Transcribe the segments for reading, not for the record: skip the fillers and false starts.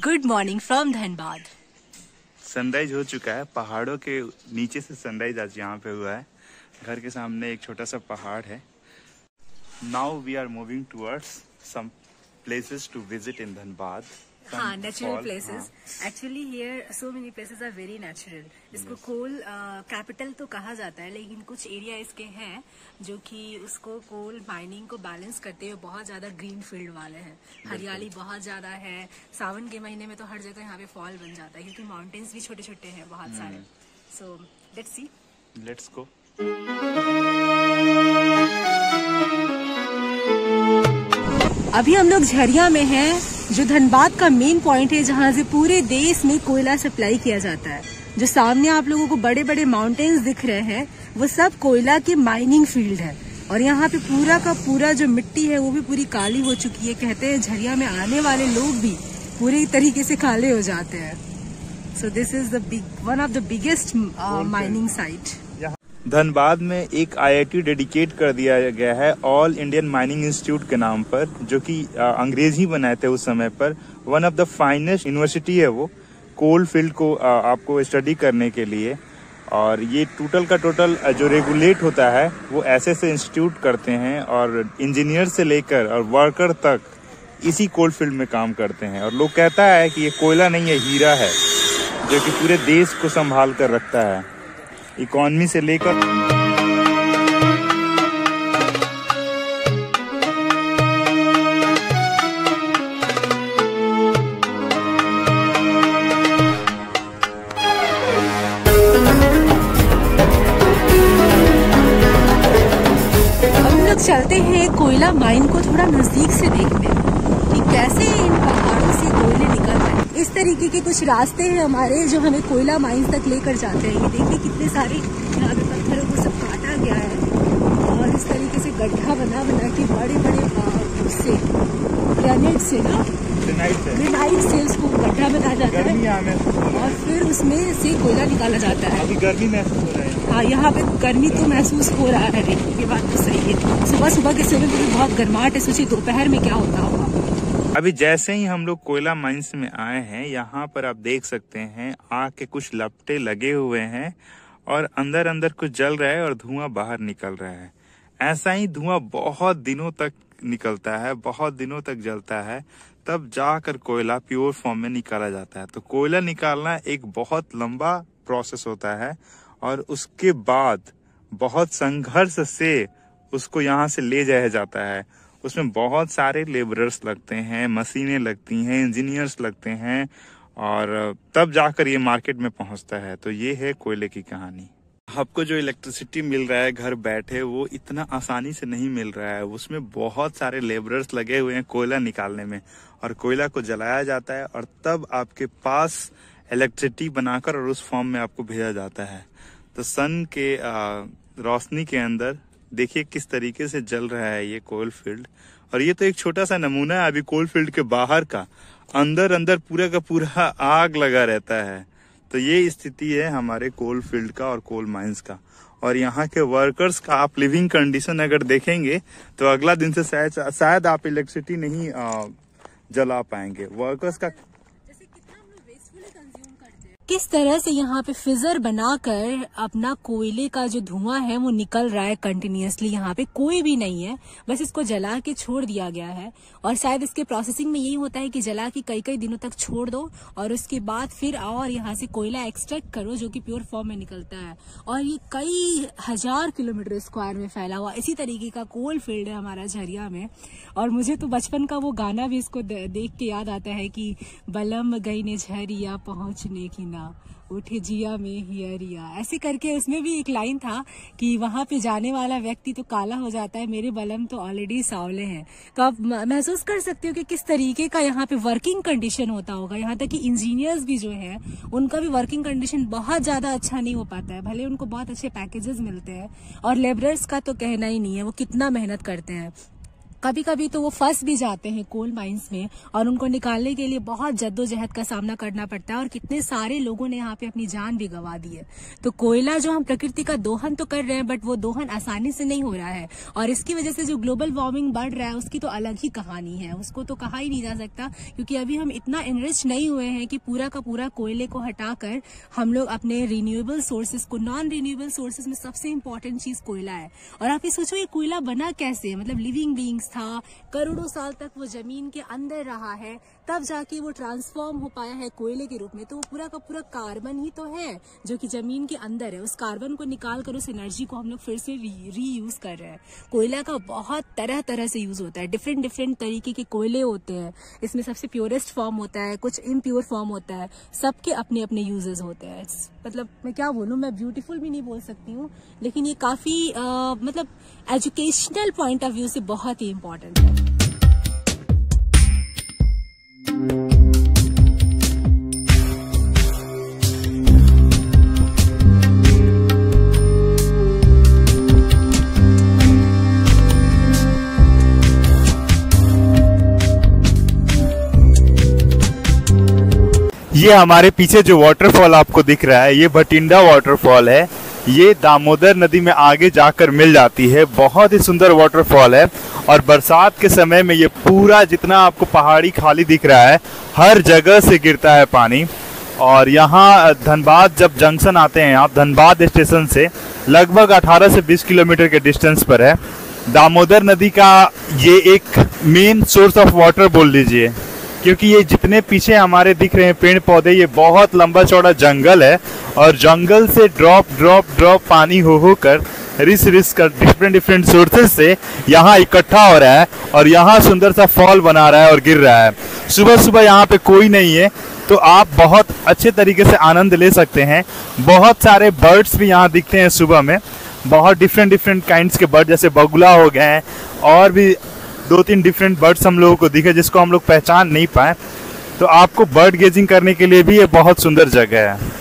Good morning from Dhanbad. Sunrise हो चुका है, पहाड़ों के नीचे से सनराइज आज यहाँ पे हुआ है। घर के सामने एक छोटा सा पहाड़ है। Now we are moving towards some places to visit in Dhanbad. हाँ, natural places. Actually here so many places are very natural. इसको कोल कैपिटल तो कहा जाता है, लेकिन कुछ एरिया इसके हैं जो कि उसको कोल माइनिंग को बैलेंस करते हुए बहुत ज्यादा ग्रीन फील्ड वाले हैं। हरियाली बहुत ज्यादा है। सावन के महीने में तो हर जगह यहाँ पे फॉल बन जाता है क्योंकि माउंटेन्स भी छोटे छोटे हैं बहुत सारे। So let's see, let's go. अभी हम लोग झरिया में हैं, जो धनबाद का मेन पॉइंट है जहाँ से पूरे देश में कोयला सप्लाई किया जाता है। जो सामने आप लोगों को बड़े बड़े माउंटेन्स दिख रहे हैं वो सब कोयला के माइनिंग फील्ड है। और यहाँ पे पूरा का पूरा जो मिट्टी है वो भी पूरी काली हो चुकी है। कहते हैं झरिया में आने वाले लोग भी पूरे तरीके से काले हो जाते हैं। So this is one of the biggest mining site. Dhanbad में एक IIT डेडिकेट कर दिया गया है ऑल इंडियन माइनिंग इंस्टीट्यूट के नाम पर, जो कि अंग्रेज ही बनाए थे उस समय पर। One of the finest university है वो, कोल फील्ड को आपको स्टडी करने के लिए। और ये टोटल का टोटल जो रेगुलेट होता है वो ऐसे इंस्टीट्यूट करते हैं, और इंजीनियर से लेकर और वर्कर तक इसी कोल फील्ड में काम करते हैं। और लोग कहता है कि ये कोयला नहीं है, हीरा है, जो कि पूरे देश को संभाल कर रखता है, इकोनॉमी से लेकर। हम लोग चलते हैं कोयला माइन को थोड़ा नजदीक से देखने कि कैसे इन पहाड़ों से कोयले निकल रहे हैं। इस तरीके के कुछ रास्ते हैं हमारे जो हमें कोयला माइंस तक लेकर जाते हैं। ये देखिए कितने सारे यहाँ पे पत्थरों को सब काटा गया है और इस तरीके से गड्ढा बना के बड़े बड़े उससे ग्रेनाइट से ना ग्रेनाइट से उसको गड्ढा बनाया जाता है और फिर उसमें से कोयला निकाला जाता है। अभी गर्मी महसूस हो रहा है। हाँ, यहाँ पे गर्मी तो महसूस हो रहा है। ये बात तो सही है। सुबह सुबह के समय में बहुत गर्माहट है। सोचिए दोपहर में क्या होता होगा। अभी जैसे ही हम लोग कोयला माइंस में आए हैं, यहाँ पर आप देख सकते हैं आग के कुछ लपटे लगे हुए हैं और अंदर अंदर कुछ जल रहा है और धुआं बाहर निकल रहा है। ऐसा ही धुआं बहुत दिनों तक निकलता है, बहुत दिनों तक जलता है, तब जाकर कोयला प्योर फॉर्म में निकाला जाता है। तो कोयला निकालना एक बहुत लंबा प्रोसेस होता है और उसके बाद बहुत संघर्ष से उसको यहाँ से ले जाया जाता है। उसमें बहुत सारे लेबरर्स लगते हैं, मशीनें लगती हैं, इंजीनियर्स लगते हैं, और तब जाकर ये मार्केट में पहुंचता है। तो ये है कोयले की कहानी। आपको जो इलेक्ट्रिसिटी मिल रहा है घर बैठे, वो इतना आसानी से नहीं मिल रहा है। उसमें बहुत सारे लेबरर्स लगे हुए हैं कोयला निकालने में, और कोयला को जलाया जाता है और तब आपके पास इलेक्ट्रिसिटी बनाकर और उस फॉर्म में आपको भेजा जाता है। तो सन के रोशनी के अंदर देखिए किस तरीके से जल रहा है ये कोल फील्ड। और ये तो एक छोटा सा नमूना है अभी कोल फील्ड के बाहर का। अंदर अंदर पूरा का पूरा आग लगा रहता है। तो ये स्थिति है हमारे कोल फील्ड का और कोल माइंस का। और यहाँ के वर्कर्स का आप लिविंग कंडीशन अगर देखेंगे तो अगला दिन से शायद आप इलेक्ट्रिसिटी नहीं जला पाएंगे। वर्कर्स का किस तरह से यहाँ पे फिजर बनाकर अपना कोयले का जो धुआं है वो निकल रहा है कंटिन्यूअसली। यहाँ पे कोई भी नहीं है, बस इसको जला के छोड़ दिया गया है। और शायद इसके प्रोसेसिंग में यही होता है कि जला के कई कई दिनों तक छोड़ दो और उसके बाद फिर आओ और यहाँ से कोयला एक्सट्रैक्ट करो, जो कि प्योर फॉर्म में निकलता है। और ये कई हजार किलोमीटर स्क्वायर में फैला हुआ इसी तरीके का कोल फील्ड है हमारा झरिया में। और मुझे तो बचपन का वो गाना भी इसको देख के याद आता है कि बलम गई ने झरिया पहुंचने की उठे जिया में हियरिया, ऐसे करके उसमें भी एक लाइन था कि वहां पे जाने वाला व्यक्ति तो काला हो जाता है, मेरे बलम तो ऑलरेडी सांवले हैं। तो आप महसूस कर सकते हो कि किस तरीके का यहाँ पे वर्किंग कंडीशन होता होगा। यहाँ तक कि इंजीनियर्स भी जो है उनका भी वर्किंग कंडीशन बहुत ज्यादा अच्छा नहीं हो पाता है। भले उनको बहुत अच्छे पैकेजेस मिलते हैं, और लेबरर्स का तो कहना ही नहीं है, वो कितना मेहनत करते हैं। कभी कभी तो वो फंस भी जाते हैं कोल माइंस में और उनको निकालने के लिए बहुत जद्दोजहद का सामना करना पड़ता है और कितने सारे लोगों ने यहाँ पे अपनी जान भी गंवा दी है। तो कोयला जो हम प्रकृति का दोहन तो कर रहे हैं, बट वो दोहन आसानी से नहीं हो रहा है और इसकी वजह से जो ग्लोबल वार्मिंग बढ़ रहा है उसकी तो अलग ही कहानी है, उसको तो कहा ही नहीं जा सकता, क्योंकि अभी हम इतना इनरिच नहीं हुए हैं कि पूरा का पूरा कोयले को हटाकर हम लोग अपने रिन्यूएबल सोर्सेज को, नॉन रिन्यूएबल सोर्सेज में सबसे इंपॉर्टेंट चीज कोयला है। और आप ये सोचो ये कोयला बना कैसे, मतलब लिविंग बींग्स था, करोड़ों साल तक वो जमीन के अंदर रहा है, तब जाके वो ट्रांसफॉर्म हो पाया है कोयले के रूप में। तो वो पूरा का पूरा कार्बन ही तो है जो कि जमीन के अंदर है। उस कार्बन को निकाल कर उस एनर्जी को हम लोग फिर से रीयूज कर रहे हैं। कोयला का बहुत तरह तरह से यूज होता है, डिफरेंट डिफरेंट तरीके के कोयले होते हैं। इसमें सबसे प्योरेस्ट फॉर्म होता है, कुछ इम्प्योर फॉर्म होता है, सबके अपने अपने यूजेस होते हैं। मतलब मैं क्या बोलूं, मैं ब्यूटीफुल भी नहीं बोल सकती हूँ, लेकिन ये काफी मतलब एजुकेशनल पॉइंट ऑफ व्यू से बहुत ही इम्पोर्टेंट है। ये हमारे पीछे जो वाटरफॉल आपको दिख रहा है ये भटिंडा वाटरफॉल है। ये दामोदर नदी में आगे जाकर मिल जाती है। बहुत ही सुंदर वाटरफॉल है और बरसात के समय में ये पूरा जितना आपको पहाड़ी खाली दिख रहा है हर जगह से गिरता है पानी। और यहाँ धनबाद जब जंक्शन आते हैं आप, धनबाद स्टेशन से लगभग 18 से 20 किलोमीटर के डिस्टेंस पर है। दामोदर नदी का ये एक मेन सोर्स ऑफ वाटर बोल लीजिए, क्योंकि ये जितने पीछे हमारे दिख रहे हैं पेड़ पौधे, ये बहुत लंबा चौड़ा जंगल है और जंगल से ड्रॉप ड्रॉप ड्रॉप पानी हो कर रिस कर डिफरेंट सोर्सेज से यहाँ इकट्ठा हो रहा है और यहाँ सुंदर सा फॉल बना रहा है और गिर रहा है। सुबह सुबह यहाँ पे कोई नहीं है तो आप बहुत अच्छे तरीके से आनंद ले सकते हैं। बहुत सारे बर्ड्स भी यहाँ दिखते हैं सुबह में, बहुत डिफरेंट काइंड्स के बर्ड, जैसे बगुला हो गए हैं और भी 2-3 डिफरेंट बर्ड्स हम लोगों को दिखे जिसको हम लोग पहचान नहीं पाए। तो आपको बर्ड गेजिंग करने के लिए भी ये बहुत सुंदर जगह है।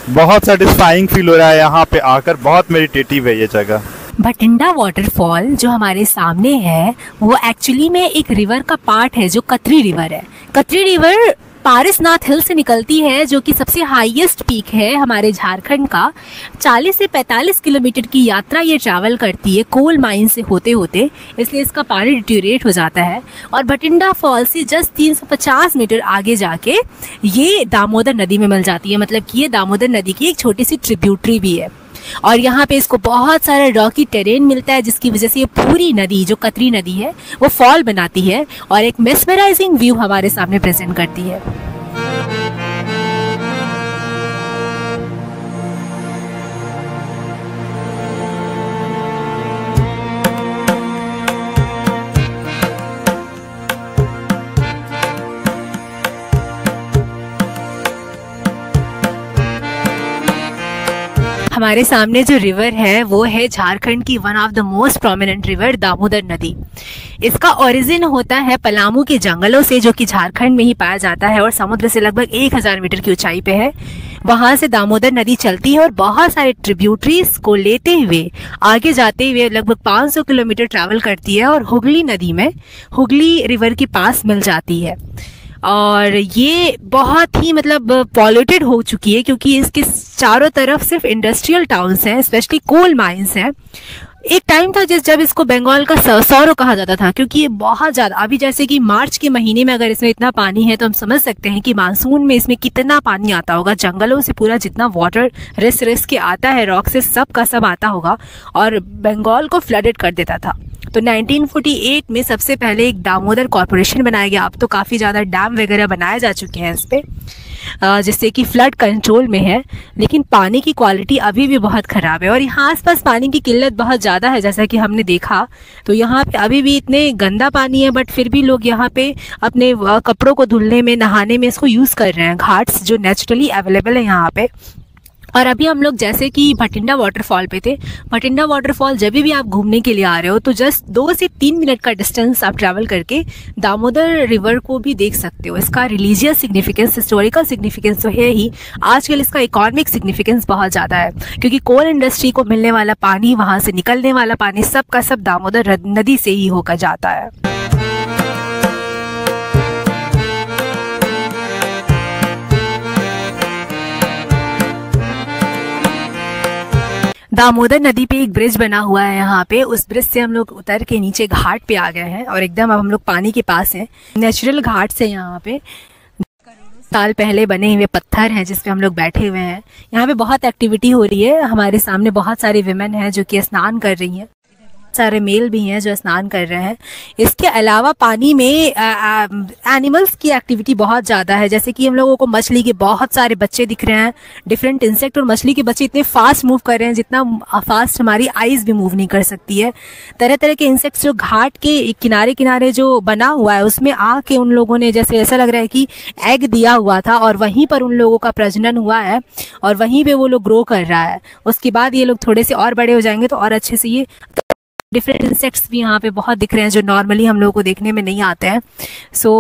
बहुत सेटिस्फाइंग फील हो रहा है यहाँ पे आकर, बहुत मेडिटेटिव है ये जगह। भटिंडा वाटरफॉल जो हमारे सामने है वो एक्चुअली में एक रिवर का पार्ट है जो कतरी रिवर है। कतरी रिवर पारसनाथ हिल से निकलती है जो कि सबसे हाईएस्ट पीक है हमारे झारखंड का। 40 से 45 किलोमीटर की यात्रा ये ट्रैवल करती है कोल माइन से होते होते, इसलिए इसका पानी डिट्यूरेट हो जाता है। और भटिंडा फॉल से जस्ट 350 मीटर आगे जाके ये दामोदर नदी में मिल जाती है। मतलब कि ये दामोदर नदी की एक छोटी सी ट्रिब्यूटरी भी है और यहाँ पे इसको बहुत सारा रॉकी टेरेन मिलता है जिसकी वजह से ये पूरी नदी जो कतरी नदी है वो फॉल बनाती है और एक मेस्मराइजिंग व्यू हमारे सामने प्रेजेंट करती है। हमारे सामने जो रिवर है वो है झारखंड की one of the most prominent river Damodar नदी। इसका ओरिजिन होता है पलामू के जंगलों से जो कि झारखंड में ही पाया जाता है और समुद्र से लगभग 1000 मीटर की ऊंचाई पे है। वहां से दामोदर नदी चलती है और बहुत सारे ट्रिब्यूटरीज को लेते हुए आगे जाते हुए लगभग 500 किलोमीटर ट्रैवल करती है और हुगली नदी में हुगली रिवर के पास मिल जाती है। और ये बहुत ही मतलब पॉल्यूटेड हो चुकी है क्योंकि इसके चारों तरफ सिर्फ इंडस्ट्रियल टाउन्स हैं, स्पेशली कोल माइंस हैं। एक टाइम था जब इसको बंगाल का सरसौरो कहा जाता था क्योंकि ये बहुत ज्यादा, अभी जैसे कि मार्च के महीने में अगर इसमें इतना पानी है तो हम समझ सकते हैं कि मानसून में इसमें कितना पानी आता होगा। जंगलों से पूरा जितना वाटर रिस के आता है, रॉक से सब का सब आता होगा और बंगाल को फ्लडेड कर देता था। तो 1948 में सबसे पहले एक दामोदर कॉर्पोरेशन बनाया गया। अब तो काफ़ी ज़्यादा डैम वगैरह बनाए जा चुके हैं इस पे, जिससे कि फ्लड कंट्रोल में है, लेकिन पानी की क्वालिटी अभी भी बहुत ख़राब है और यहाँ आसपास पानी की किल्लत बहुत ज़्यादा है। जैसा कि हमने देखा तो यहाँ पे अभी भी इतने गंदा पानी है, बट फिर भी लोग यहाँ पे अपने कपड़ों को धुलने में, नहाने में इसको यूज़ कर रहे हैं। घाट्स जो नेचुरली अवेलेबल है यहाँ पे और अभी हम लोग जैसे कि भटिंडा वाटरफॉल पे थे। भटिंडा वाटरफॉल जब भी आप घूमने के लिए आ रहे हो तो जस्ट 2 से 3 मिनट का डिस्टेंस आप ट्रैवल करके दामोदर रिवर को भी देख सकते हो। इसका रिलीजियस सिग्निफिकेंस, हिस्टोरिकल सिग्निफिकेंस तो है ही, आजकल इसका इकोनॉमिक सिग्निफिकेंस बहुत ज़्यादा है, क्योंकि कोल इंडस्ट्री को मिलने वाला पानी, वहाँ से निकलने वाला पानी सब का सब दामोदर नदी से ही होकर जाता है। दामोदर नदी पे एक ब्रिज बना हुआ है यहाँ पे, उस ब्रिज से हम लोग उतर के नीचे घाट पे आ गए हैं और एकदम अब हम लोग पानी के पास हैं। नेचुरल घाट से यहाँ पे साल पहले बने हुए पत्थर हैं जिसपे हम लोग बैठे हुए हैं। यहाँ पे बहुत एक्टिविटी हो रही है, हमारे सामने बहुत सारी विमेन हैं जो कि स्नान कर रही हैं, सारे मेल भी हैं जो स्नान कर रहे हैं। इसके अलावा पानी में एनिमल्स की एक्टिविटी बहुत ज़्यादा है, जैसे कि हम लोगों को मछली के बहुत सारे बच्चे दिख रहे हैं, डिफरेंट इंसेक्ट, और मछली के बच्चे इतने फास्ट मूव कर रहे हैं जितना फास्ट हमारी आइज भी मूव नहीं कर सकती है। तरह तरह के इंसेक्ट्स जो घाट के किनारे किनारे जो बना हुआ है उसमें आके उन लोगों ने, जैसे ऐसा लग रहा है कि एग दिया हुआ था और वहीं पर उन लोगों का प्रजनन हुआ है और वहीं पर वो लोग ग्रो कर रहा है। उसके बाद ये लोग थोड़े से और बड़े हो जाएंगे तो और अच्छे से ये डिफरेंट इंसेक्ट्स भी यहाँ पे बहुत दिख रहे हैं जो नॉर्मली हम लोगों को देखने में नहीं आते हैं। सो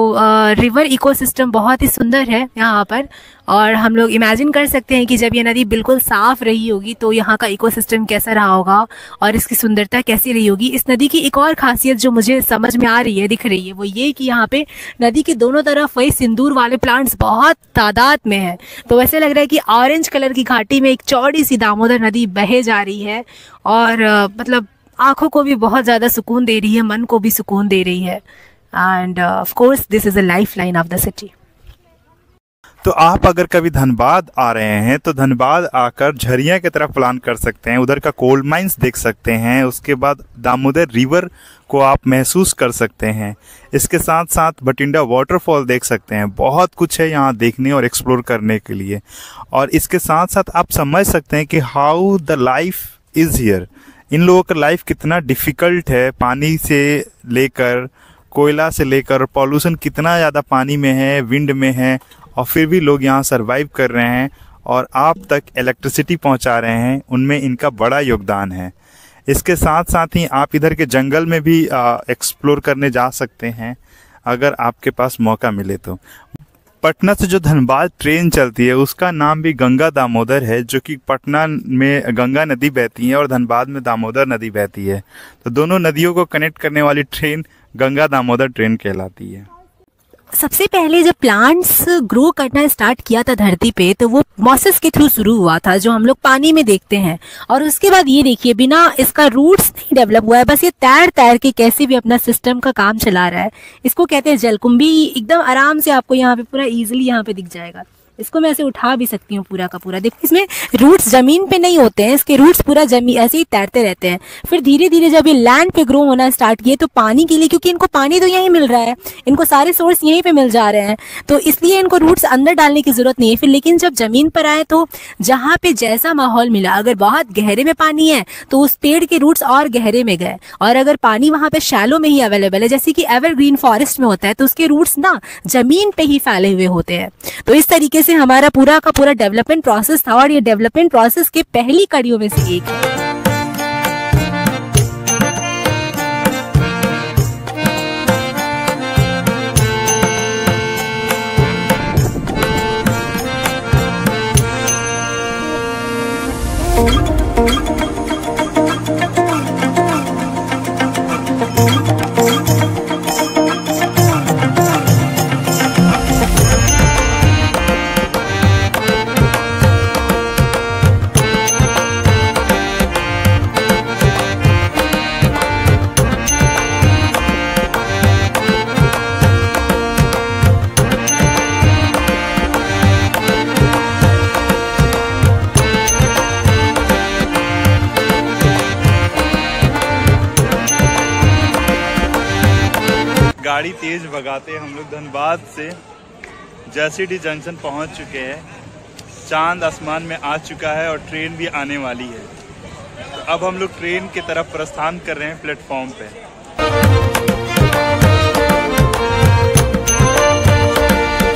रिवर इकोसिस्टम बहुत ही सुंदर है यहाँ पर, और हम लोग इमेजिन कर सकते हैं कि जब ये नदी बिल्कुल साफ रही होगी तो यहाँ का इकोसिस्टम कैसा रहा होगा और इसकी सुंदरता कैसी रही होगी। इस नदी की एक और खासियत जो मुझे समझ में आ रही है, दिख रही है, वो ये कि यहाँ पे नदी के दोनों तरफ वही सिंदूर वाले प्लांट्स बहुत तादाद में है। तो वैसे लग रहा है कि ऑरेंज कलर की घाटी में एक चौड़ी सी दामोदर नदी बहे जा रही है और मतलब आंखों को भी बहुत ज़्यादा सुकून दे रही है, मन को भी सुकून दे रही है। End of course this is a life line of the city. तो आप अगर कभी धनबाद आ रहे हैं तो धनबाद आकर झरिया की तरफ प्लान कर सकते हैं, उधर का कोल माइंस देख सकते हैं, उसके बाद दामोदर रिवर को आप महसूस कर सकते हैं। इसके साथ साथ भटिंडा वाटरफॉल देख सकते हैं। बहुत कुछ है यहाँ देखने और एक्सप्लोर करने के लिए, और इसके साथ साथ आप समझ सकते हैं कि how the life is here. इन लोगों का लाइफ कितना डिफ़िकल्ट है, पानी से लेकर, कोयला से लेकर, पॉल्यूशन कितना ज़्यादा पानी में है, विंड में है, और फिर भी लोग यहाँ सरवाइव कर रहे हैं और आप तक इलेक्ट्रिसिटी पहुँचा रहे हैं। उनमें इनका बड़ा योगदान है। इसके साथ साथ ही आप इधर के जंगल में भी एक्सप्लोर करने जा सकते हैं अगर आपके पास मौका मिले तो। पटना से जो धनबाद ट्रेन चलती है उसका नाम भी गंगा दामोदर है, जो कि पटना में गंगा नदी बहती है और धनबाद में दामोदर नदी बहती है। तो दोनों नदियों को कनेक्ट करने वाली ट्रेन गंगा दामोदर ट्रेन कहलाती है। सबसे पहले जब प्लांट्स ग्रो करना स्टार्ट किया था धरती पे तो वो मॉसेस के थ्रू शुरू हुआ था जो हम लोग पानी में देखते हैं, और उसके बाद ये देखिए बिना इसका रूट्स नहीं डेवलप हुआ है, बस ये तैर तैर के कैसे भी अपना सिस्टम का काम चला रहा है। इसको कहते हैं जलकुंभी। एकदम आराम से आपको यहाँ पे पूरा इजीली यहाँ पे दिख जाएगा। इसको मैं ऐसे उठा भी सकती हूँ पूरा का पूरा। देखिए इसमें रूट्स जमीन पे नहीं होते हैं, इसके रूट्स पूरा जमीन ऐसे ही तैरते रहते हैं। फिर धीरे धीरे जब ये लैंड पे ग्रो होना स्टार्ट किए तो पानी के लिए, क्योंकि इनको पानी तो यहीं मिल रहा है, इनको सारे सोर्स यहीं पे मिल जा रहे हैं, तो इसलिए इनको रूट्स अंदर डालने की जरूरत नहीं है। फिर लेकिन जब जमीन पर आए तो जहाँ पे जैसा माहौल मिला, अगर बहुत गहरे में पानी है तो उस पेड़ के रूट्स और गहरे में गए, और अगर पानी वहाँ पे शैलो में ही अवेलेबल है जैसे कि एवरग्रीन फॉरेस्ट में होता है तो उसके रूट्स ना जमीन पे ही फैले हुए होते हैं। तो इस तरीके से हमारा पूरा का पूरा डेवलपमेंट प्रोसेस था, और ये डेवलपमेंट प्रोसेस के पहली कड़ियों में से एक है। गाड़ी तेज भगाते हम लोग धनबाद से जैसीडी जंक्शन पहुंच चुके हैं। चांद आसमान में आ चुका है और ट्रेन भी आने वाली है। तो अब हम लोग ट्रेन की तरफ प्रस्थान कर रहे हैं प्लेटफॉर्म पे।